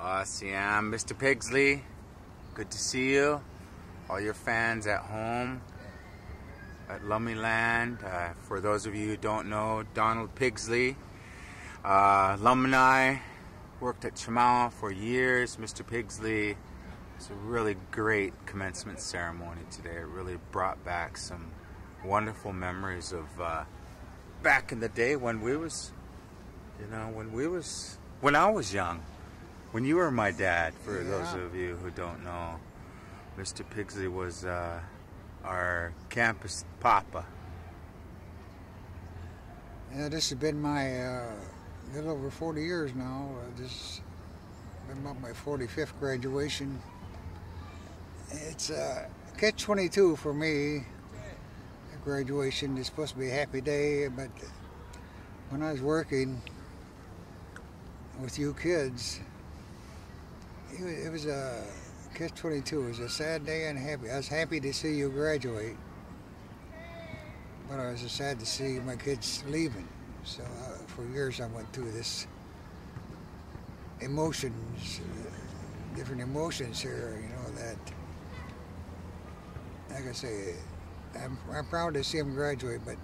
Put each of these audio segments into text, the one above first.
Awesome, Mr. Pigsley. Good to see you. All your fans at home at Lummyland. For those of you who don't know, Donald Pigsley, alumni, worked at Chemawa for years. Mr. Pigsley, it's a really great commencement ceremony today. It really brought back some wonderful memories of back in the day when we was, when I was young. When you were my dad, for those of you who don't know, Mr. Pigsley was our campus papa. Yeah, this has been my little over 40 years now. This has been about my 45th graduation. It's catch-22 for me. Graduation is supposed to be a happy day, but when I was working with you kids, it was a catch-22. It was a sad day and happy. I was happy to see you graduate, but I was sad to see my kids leaving. So for years I went through this emotions, different emotions here, that, like I say, I'm proud to see them graduate, but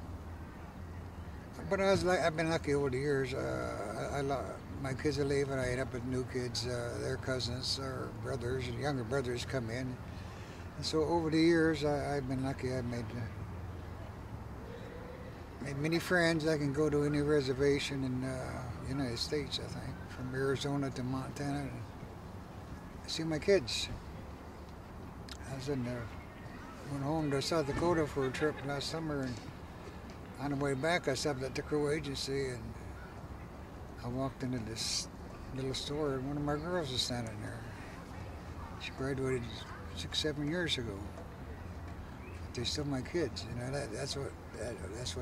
I've been lucky over the years. My kids are leaving. I end up with new kids. Their cousins or brothers and younger brothers come in. And so over the years, I've been lucky. I've made many friends. I can go to any reservation in the United States, I think, from Arizona to Montana, and see my kids. I was went home to South Dakota for a trip last summer, and on the way back I stopped at the Crow Agency, and I walked into this little store, and one of my girls was standing there. She graduated 6-7 years ago. But they're still my kids, that's what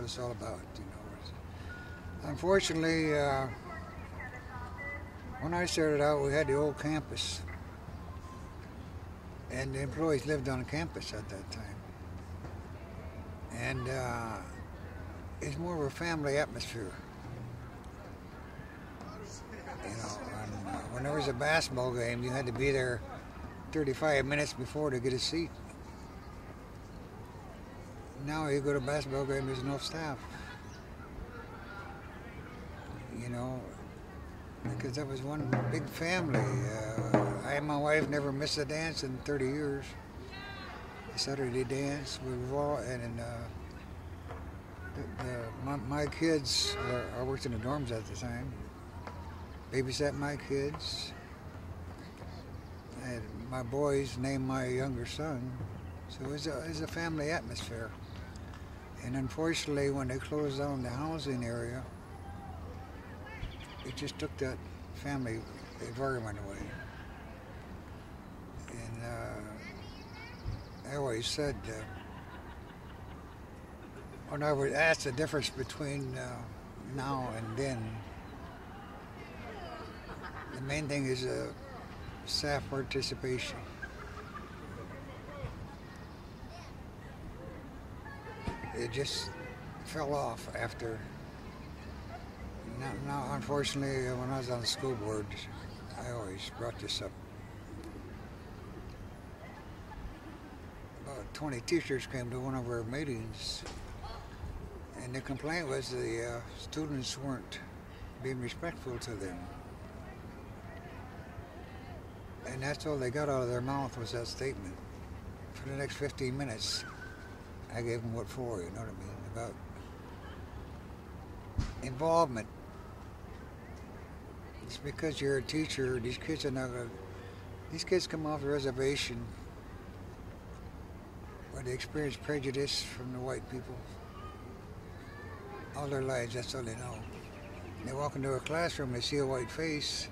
it's all about, Unfortunately, when I started out, we had the old campus, and the employees lived on campus at that time. And it's more of a family atmosphere. When there was a basketball game, you had to be there 35 minutes before to get a seat. Now you go to a basketball game, there's no staff. Because that was one big family. I and my wife never missed a dance in 30 years. A Saturday dance, my kids, I worked in the dorms at the time, babysat my kids, and my boys named my younger son, so it was a family atmosphere. And unfortunately, when they closed down the housing area, it just took that family environment away. And I always said, when I would ask the difference between now and then, the main thing is staff participation. It just fell off after. Now, unfortunately, when I was on the school board, I always brought this up. About 20 teachers came to one of our meetings, and the complaint was the students weren't being respectful to them. And that's all they got out of their mouth was that statement. For the next 15 minutes, I gave them what for, you know what I mean? About involvement. It's because you're a teacher, these kids are not gonna, these kids come off the reservation where they experience prejudice from the white people. All their lives, that's all they know. They walk into a classroom, they see a white face.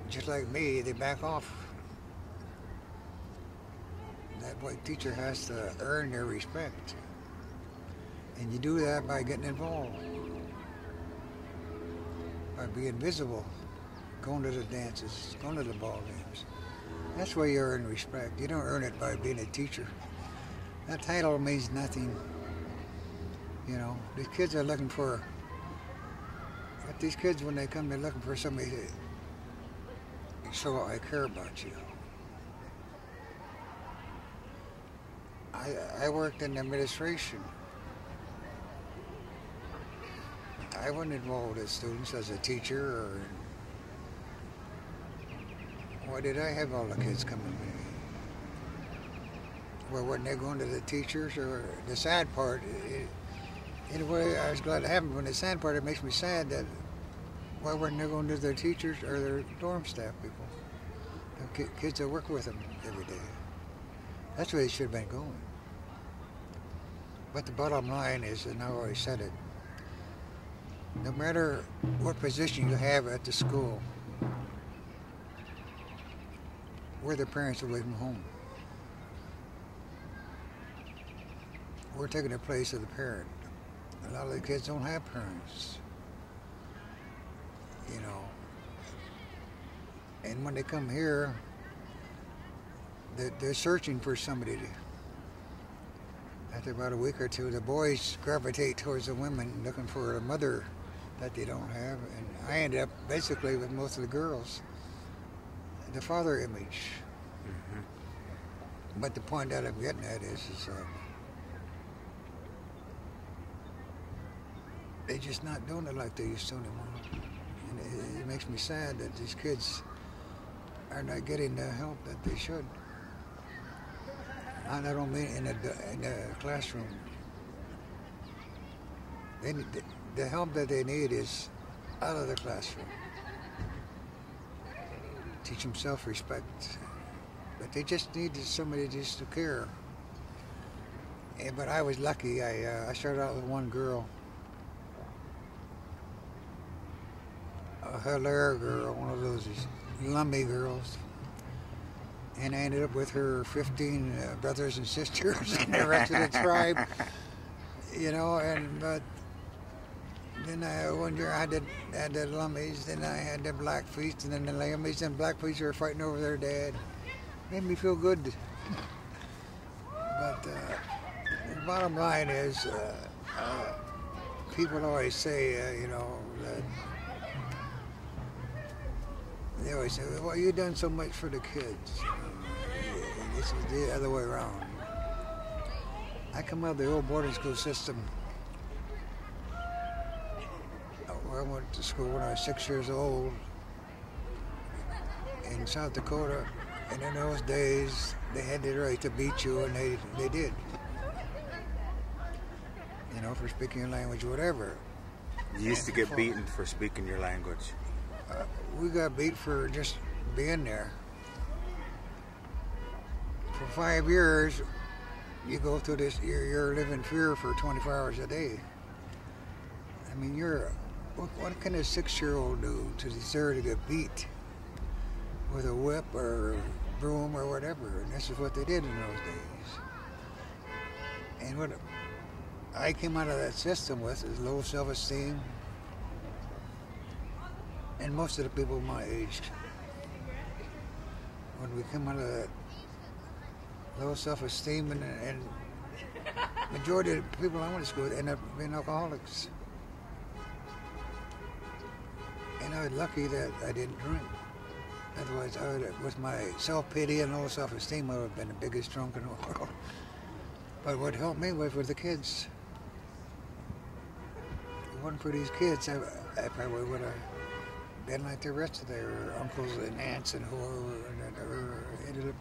Just like me, they back off. That white teacher has to earn their respect. And you do that by getting involved. By being visible, going to the dances, going to the ball games. That's where you earn respect. You don't earn it by being a teacher. That title means nothing. These kids are looking for But these kids, when they come, they're looking for somebody to show I care about you. I worked in administration. I wasn't involved with students as a teacher, or why did I have all the kids coming to me? Well, weren't they going to the teachers? Or the sad part, in a way, I was glad it happened. When the sad part, it makes me sad that why weren't they going to their teachers or their dorm staff people? The kids that work with them every day. That's where they should have been going. But the bottom line is, and I always said it, no matter what position you have at the school, we're the parents away from home. We're taking the place of the parent. A lot of the kids don't have parents, you know. And when they come here, they're searching for somebody to. After about a week or two, the boys gravitate towards the women looking for a mother that they don't have. And I ended up basically with most of the girls, the father image. Mm-hmm. But the point that I'm getting at is they're just not doing it like they used to anymore. And it makes me sad that these kids are not getting the help that they should. I don't mean in the classroom. They need, the help that they need is out of the classroom. Teach them self-respect. But they just need somebody just to care. But I was lucky. I started out with one girl. A Hilaire girl, one of those lummy girls. And I ended up with her 15 brothers and sisters and the rest of the tribe, you know. But then one year I had the Lummies, then I had the Blackfeet, and then the Lammies, and Blackfeet were fighting over their dad. Made me feel good. But the bottom line is, people always say, you know, that they always say, well, you've done so much for the kids. This is the other way around. I come out of the old boarding school system where I went to school when I was 6 years old in South Dakota. And in those days, they had the right to beat you, and they did. You know, for speaking your language, whatever. You used to get beaten for speaking your language. We got beat for just being there. For 5 years, you go through this, you're living fear for 24 hours a day. I mean, what can a 6-year-old do to deserve to get beat with a whip or broom or whatever? And this is what they did in those days. And what I came out of that system with is low self-esteem. And most of the people my age, when we come out of that low self-esteem, and majority of the people I went to school with end up being alcoholics. And I was lucky that I didn't drink. Otherwise, with my self-pity and low self-esteem, I would have been the biggest drunk in the world. But what helped me was with the kids. If it wasn't for these kids, I probably would have been like the rest of their uncles and aunts and whoever ended up.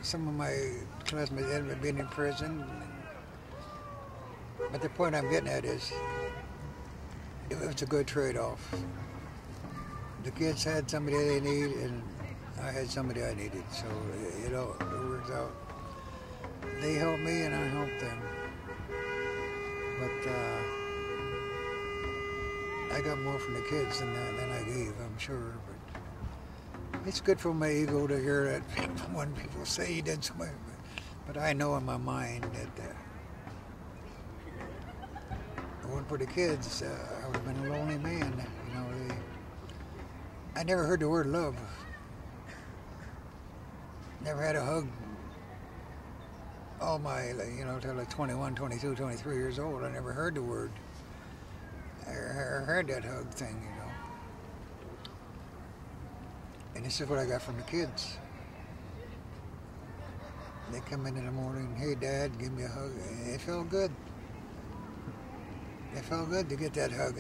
Some of my classmates ended up being in prison. But the point I'm getting at is, it was a good trade-off. The kids had somebody they need, and I had somebody I needed. So, you know, it worked out. They helped me, and I helped them. But I got more from the kids than I gave, I'm sure. But it's good for my ego to hear that when people say you did so much. But I know in my mind that if it wasn't for the kids, I would have been a lonely man. You know, I never heard the word love. Never had a hug all my, you know, till like 21, 22, 23 years old. I never heard the word. heard that hug thing, you know. And this is what I got from the kids. They come in the morning, hey Dad, give me a hug. And it felt good. It felt good to get that hug,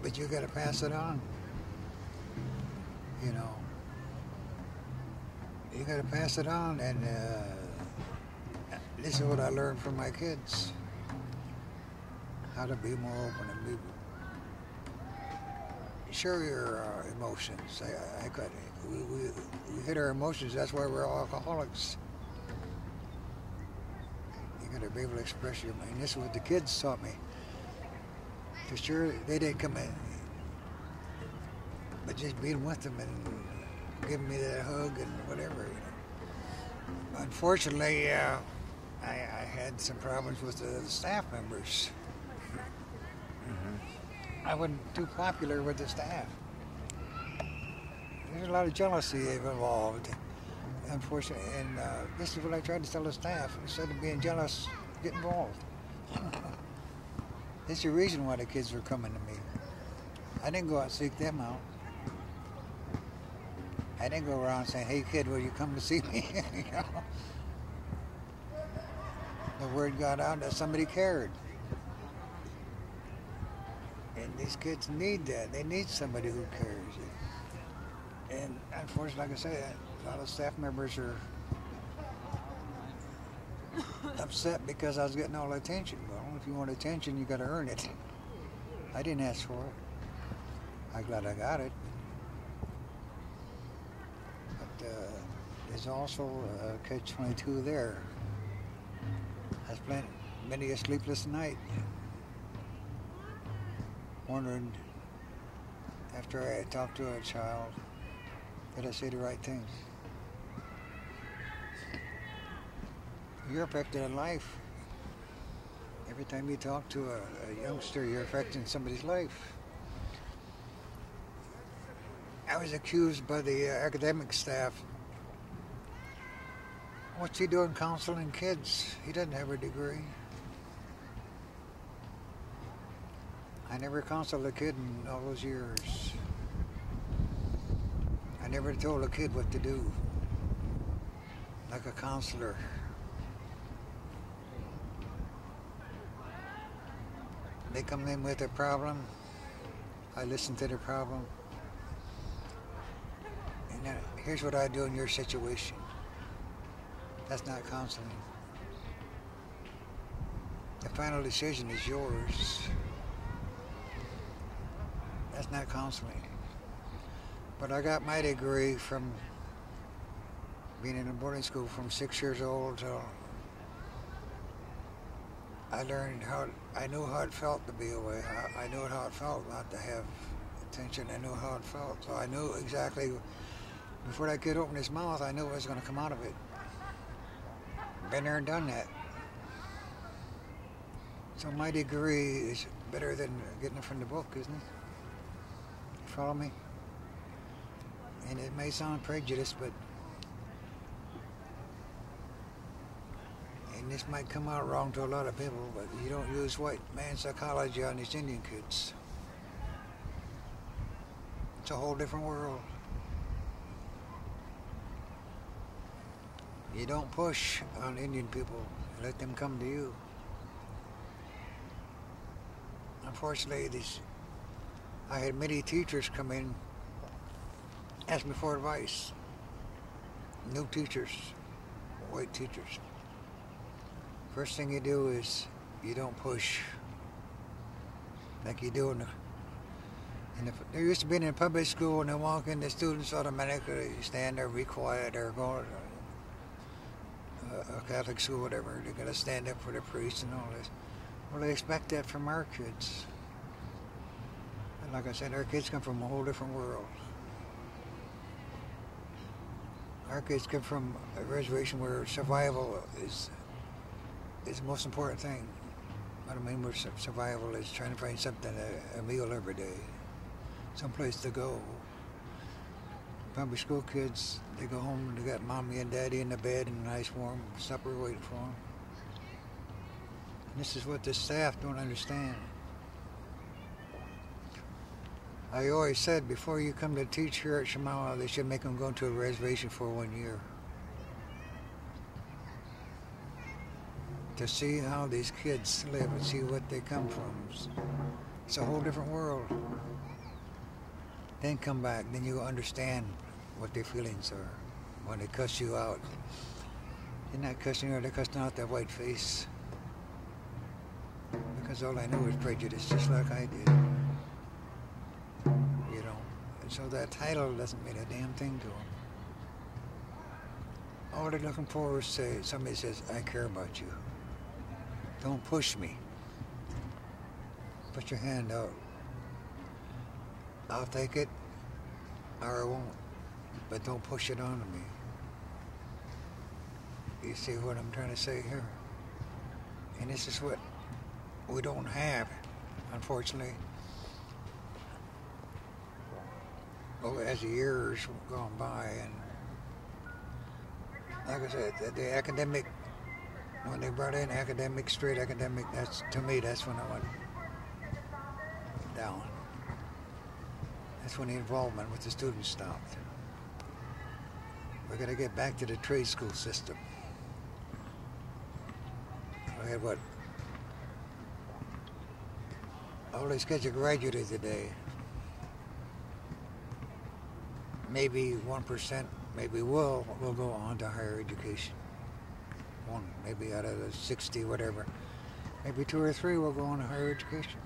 but you got to pass it on. You know, you got to pass it on, and this is what I learned from my kids: how to be more open and share your emotions. We hid our emotions. That's why we're all alcoholics. You got to be able to express your mind. This is what the kids taught me. For sure, they didn't come in, but just being with them and giving me that hug and whatever. You know. Unfortunately, I had some problems with the staff members. I wasn't too popular with the staff. There's a lot of jealousy involved, unfortunately, and this is what I tried to tell the staff. Instead of being jealous, get involved. This is the reason why the kids were coming to me. I didn't go out and seek them out. I didn't go around saying, hey kid, will you come to see me? You know? The word got out that somebody cared. And these kids need that. They need somebody who cares. And unfortunately, like I said, a lot of staff members are upset because I was getting all the attention. Well, if you want attention, you got to earn it. I didn't ask for it. I'm glad I got it. But there's also a catch-22 there. I spent many a sleepless night wondering, after I talked to a child, did I say the right things? You're affected in life. Every time you talk to a youngster, you're affecting somebody's life. I was accused by the academic staff. What's he doing counseling kids? He doesn't have a degree. I never counseled a kid in all those years. I never told a kid what to do, like a counselor. They come in with a problem, I listen to their problem, and then here's what I do in your situation. That's not counseling. The final decision is yours. That's not counseling. But I got my degree from being in a boarding school from 6 years old till I learned I knew how it felt to be away. I knew how it felt not to have attention. I knew how it felt. So I knew exactly, before that kid opened his mouth, I knew what was going to come out of it. Been there and done that. So my degree is better than getting it from the book, isn't it? You follow me? And it may sound prejudiced, but and this might come out wrong to a lot of people, but you don't use white man psychology on these Indian kids. It's a whole different world. You don't push on Indian people. Let them come to you. Unfortunately, I had many teachers come in, ask me for advice. New teachers, white teachers. First thing you do is you don't push like you do there used to be in a public school, and they walk in, the students automatically stand there, be quiet, or go to a Catholic school, whatever. They're going to stand up for the priest and all this. Well, they expect that from our kids. And like I said, our kids come from a whole different world. Our kids come from a reservation where survival is the most important thing. What I mean with survival is trying to find something, a meal every day, someplace to go. Public school kids, they go home and they got mommy and daddy in the bed and a nice warm supper waiting for them. And this is what the staff don't understand. I always said before you come to teach here at Chemawa, they should make them go to a reservation for 1 year to see how these kids live and see what they come from. It's a whole different world. Then come back, then you understand what their feelings are when they cuss you out. They're not cussing you out, they're cussing out that white face. Because all I knew was prejudice, just like I did. You know, and so that title doesn't mean a damn thing to them. All they're looking for is somebody says, I care about you. Don't push me. Put your hand out. I'll take it, or I won't. But don't push it onto me. You see what I'm trying to say here? And this is what we don't have, unfortunately. Well, as the years gone by, and like I said, the academic, when they brought in academic, straight academic, that's, to me, that's when I went down. That's when the involvement with the students stopped. We got to get back to the trade school system. We had what? All these kids are graduated today. Maybe 1%, maybe will go on to higher education. One, maybe out of the 60, whatever. Maybe 2 or 3 will go on to higher education.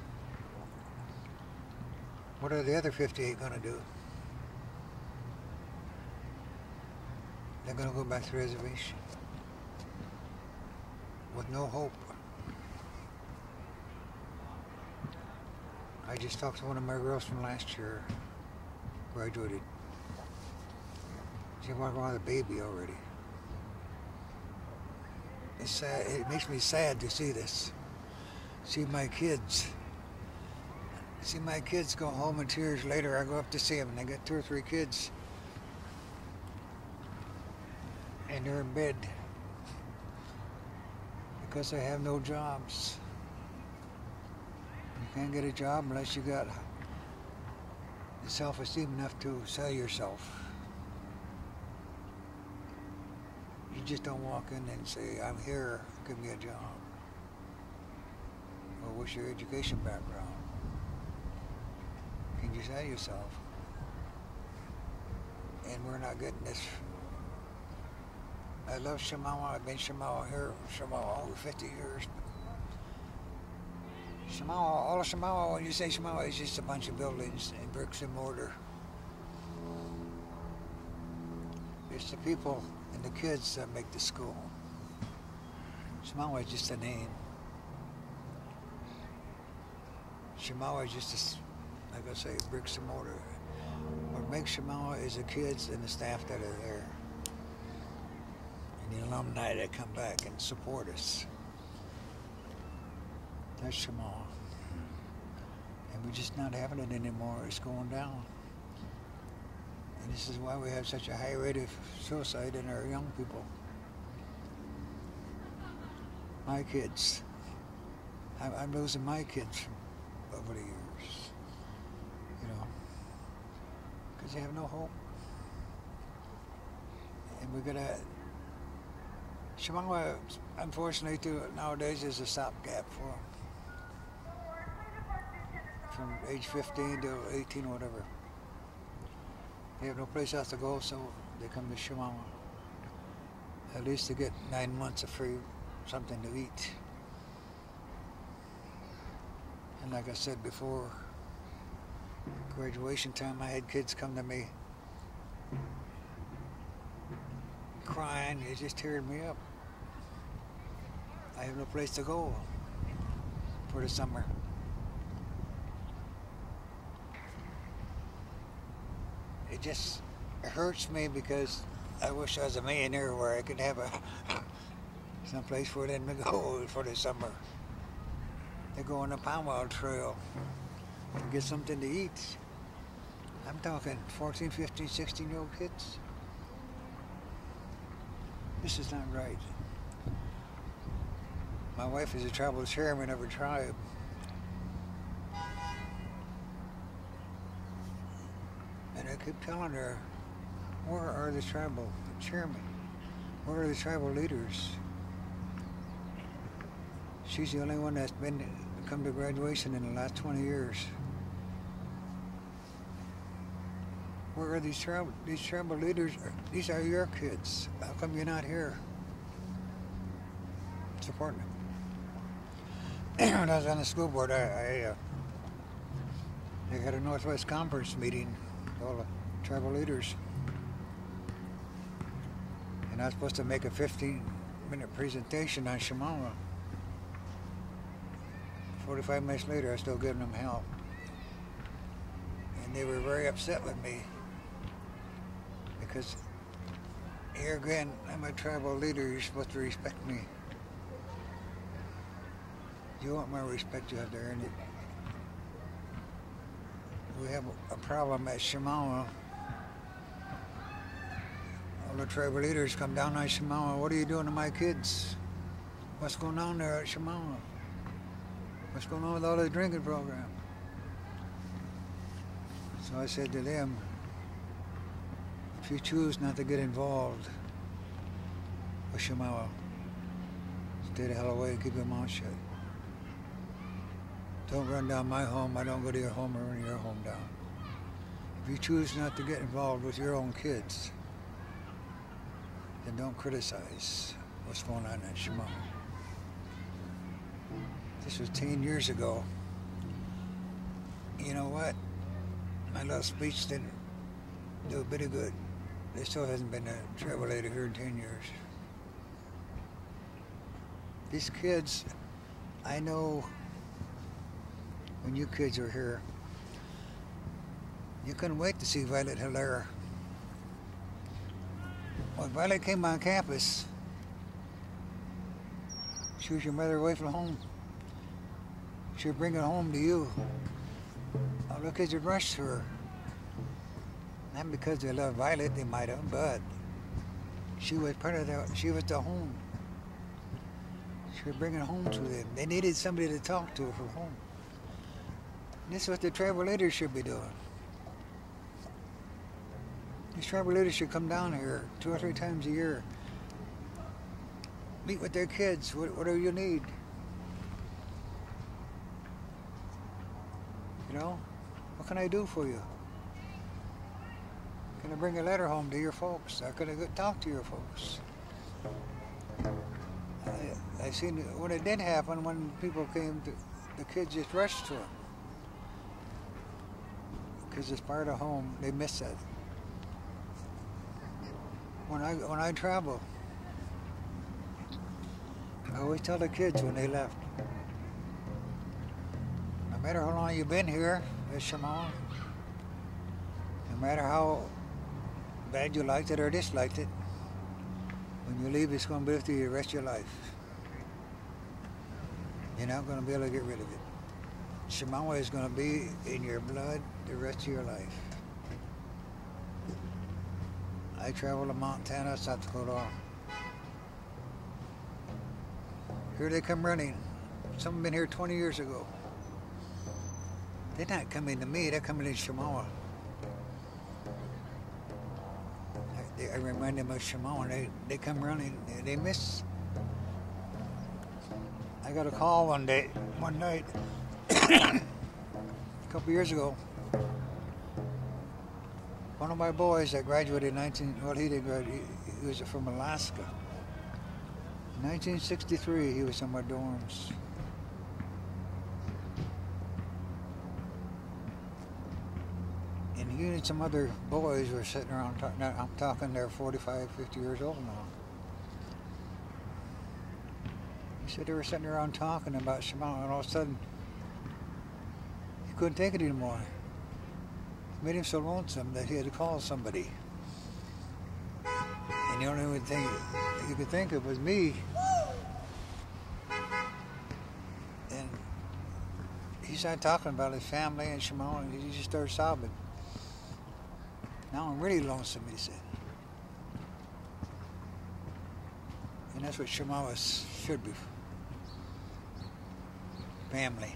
What are the other 58 going to do? They're going to go back to the reservation with no hope. I just talked to one of my girls from last year, graduated. She walked around with a baby already. It's sad. It makes me sad to see this. See my kids go home in tears later. I go up to see them, and they got 2 or 3 kids. And they're in bed because they have no jobs. You can't get a job unless you got the self-esteem enough to sell yourself. You just don't walk in and say, I'm here, give me a job. Or what's your education background? Can you sell yourself? And we're not getting this. I love Chemawa. I've been Chemawa here, Chemawa over 50 years. Chemawa, all of Chemawa, when you say Chemawa, it's just a bunch of buildings and bricks and mortar. It's the people and the kids that make the school. Chemawa is just a name. Chemawa is just, like I say, bricks and mortar. What makes Chemawa is the kids and the staff that are there. And the alumni that come back and support us. That's Chemawa. And we're just not having it anymore. It's going down. And this is why we have such a high rate of suicide in our young people. My kids. I'm losing my kids over the years. You know. Because they have no hope. And we're going to... Chemawa, unfortunately, too, nowadays is a stopgap for them. From age 15 to 18, whatever. They have no place else to go, so they come to Chemawa. At least to get 9 months of free something to eat. And like I said before, graduation time, I had kids come to me crying. It just teared me up. I have no place to go for the summer. It hurts me because I wish I was a millionaire where I could have some place for them to go for the summer. They go on the Powwow Trail to get something to eat. I'm talking 14, 15, 16-year-old kids. This is not right. My wife is a tribal chairman of a tribe. keep telling her, where are the tribal chairmen? Where are the tribal leaders? She's the only one that's come to graduation in the last 20 years. Where are these tribal leaders? These are your kids. How come you're not here supporting them? When I was on the school board, I had a Northwest Conference meeting with all the tribal leaders. And I was supposed to make a 15-minute presentation on Chemawa. 45 minutes later, I was still giving them hell. And they were very upset with me because here again, I'm a tribal leader, you're supposed to respect me. If you want my respect, you have to earn it. We have a problem at Chemawa. All the tribal leaders come down on Chemawa. What are you doing to my kids? What's going on there at Chemawa? What's going on with all the drinking program? So I said to them, if you choose not to get involved with Chemawa, stay the hell away and keep your mouth shut. Don't run down my home, I don't go to your home or run your home down. If you choose not to get involved with your own kids, then don't criticize what's going on at Chemawa. This was 10 years ago. You know what? My little speech didn't do a bit of good. There still hasn't been a tribal leader here in 10 years. These kids, I know when you kids were here, you couldn't wait to see Violet Hilaire. When Violet came on campus, she was your mother away from home. She would bring it home to you. All the kids would rush to her. Not because they loved Violet, they might have, but she was part of she was the home. She would bring it home to them. They needed somebody to talk to from home. This is what the tribal leaders should be doing. These tribal leaders should come down here 2 or 3 times a year. Meet with their kids, whatever you need. You know, what can I do for you? Can I bring a letter home to your folks? Or can I talk to your folks? I seen when it did happen, when people came, the kids just rushed to them. Because it's part of home, they miss that. When I travel, I always tell the kids when they left, no matter how long you've been here at Chemawa, no matter how bad you liked it or disliked it, when you leave, it's going to be with you the rest of your life. You're not going to be able to get rid of it. Chemawa is going to be in your blood the rest of your life. I travel to Montana, South Dakota. Here they come running. Some have been here 20 years ago. They're not coming to me, they're coming to Chemawa. I remind them of Chemawa. They come running, they miss. I got a call one night, a couple years ago. One of my boys that graduated he did graduate, he was from Alaska. In 1963, he was in my dorms. And he and some other boys were sitting around talking. I'm talking, they're 45, 50 years old now. He said they were sitting around talking about Chemawa, and all of a sudden, he couldn't take it anymore. It made him so lonesome that he had to call somebody. And the only thing you could think of was me. And he started talking about his family and Chemawa, and he just started sobbing. Now I'm really lonesome, he said. And that's what Chemawa should be. Family.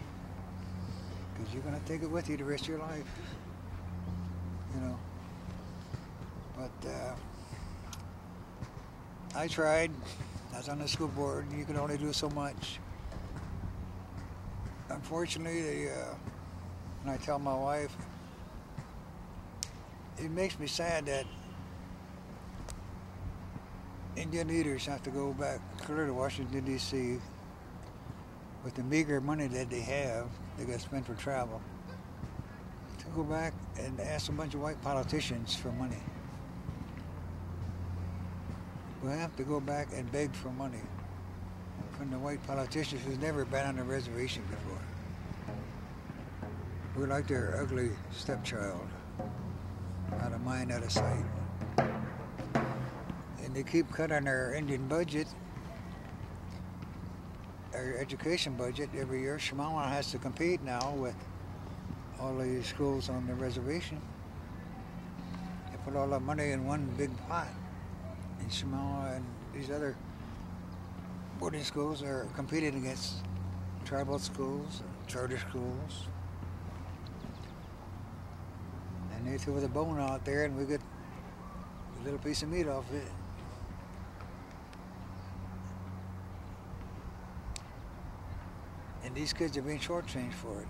Because you're going to take it with you the rest of your life. You know, But I tried. I was on the school board, and you could only do so much. Unfortunately, when I tell my wife, it makes me sad that Indian leaders have to go back clear to Washington, D.C. with the meager money that they have, they got spent for travel, to go back and ask a bunch of white politicians for money. We have to go back and beg for money from the white politicians who's never been on a reservation before. We're like their ugly stepchild, out of mind, out of sight. And they keep cutting our Indian budget, our education budget every year. Chemawa has to compete now with all the schools on the reservation. They put all that money in one big pot. And Chemawa and these other boarding schools are competing against tribal schools, charter schools. And they throw the bone out there and we get a little piece of meat off it. And these kids are being shortchanged for it.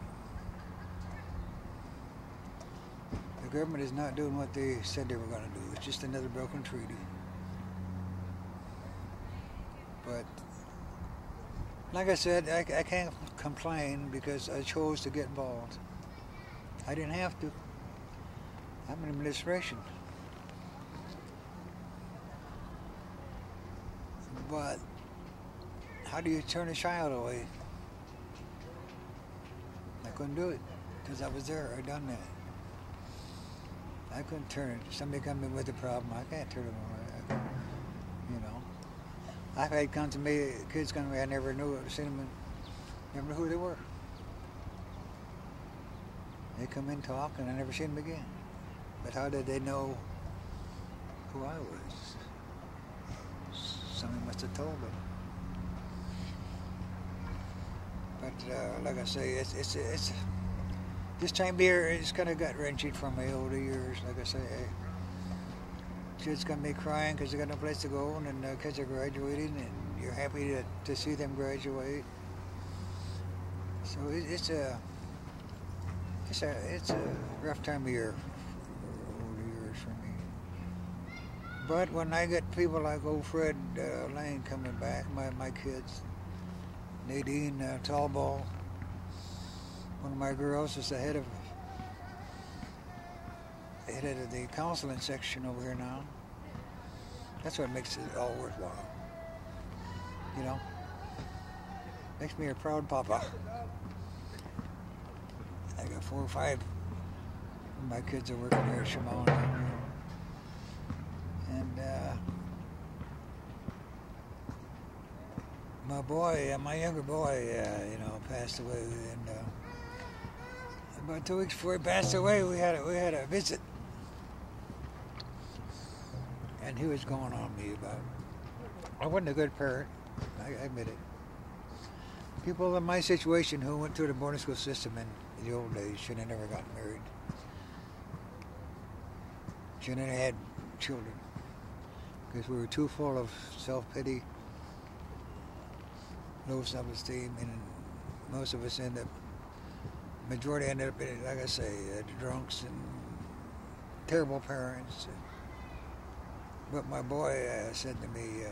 The government is not doing what they said they were going to do. It's just another broken treaty. But like I said, I can't complain because I chose to get involved. I didn't have to. I'm in administration. But how do you turn a child away? I couldn't do it because I was there. I done that. I couldn't turn it. Somebody come in with a problem, I can't turn them away. You know, I've had come to me, kids come to me, I never knew, seen them, never knew who they were. They come in, talk, and I never seen them again. But how did they know who I was? Somebody must have told them. But like I say, it's this time of year it's kind of gut-wrenching for me over the years. Like I say, kids gonna be crying because they got no place to go, and then kids are graduating, and you're happy to see them graduate. So it's a rough time of year over the years for me. But when I get people like old Fred Lane coming back, my kids. Nadine Tallball, one of my girls, is the head of the counseling section over here now. That's what makes it all worthwhile. You know, makes me a proud papa. I got 4 or 5 of my kids are working here at Chemawa now. And my younger boy, passed away, and about 2 weeks before he passed away, we had a visit, and he was going on me about I wasn't a good parent. I admit it. People in my situation who went through the boarding school system in the old days should have never gotten married. Should have had children, because we were too full of self-pity, low self-esteem, and most of us majority ended up being, like I say, drunks and terrible parents. But my boy said to me,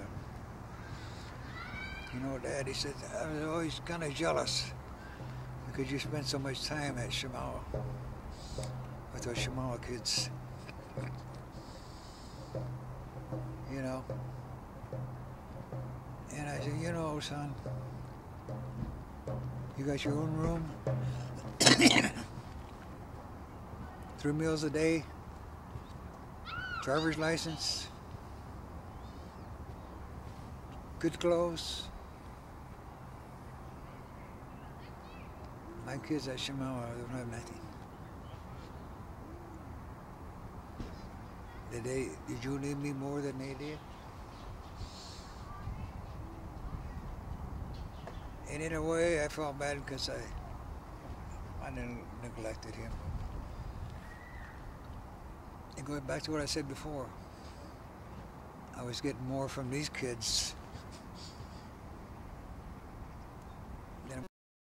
Dad, he said, I was always kind of jealous because you spent so much time at Chemawa with those Chemawa kids. And I said, son, you got your own room, 3 meals a day, driver's license, good clothes. My kids at Chemawa don't have nothing. Did you need me more than they did? And in a way, I felt bad because I neglected him. And going back to what I said before, I was getting more from these kids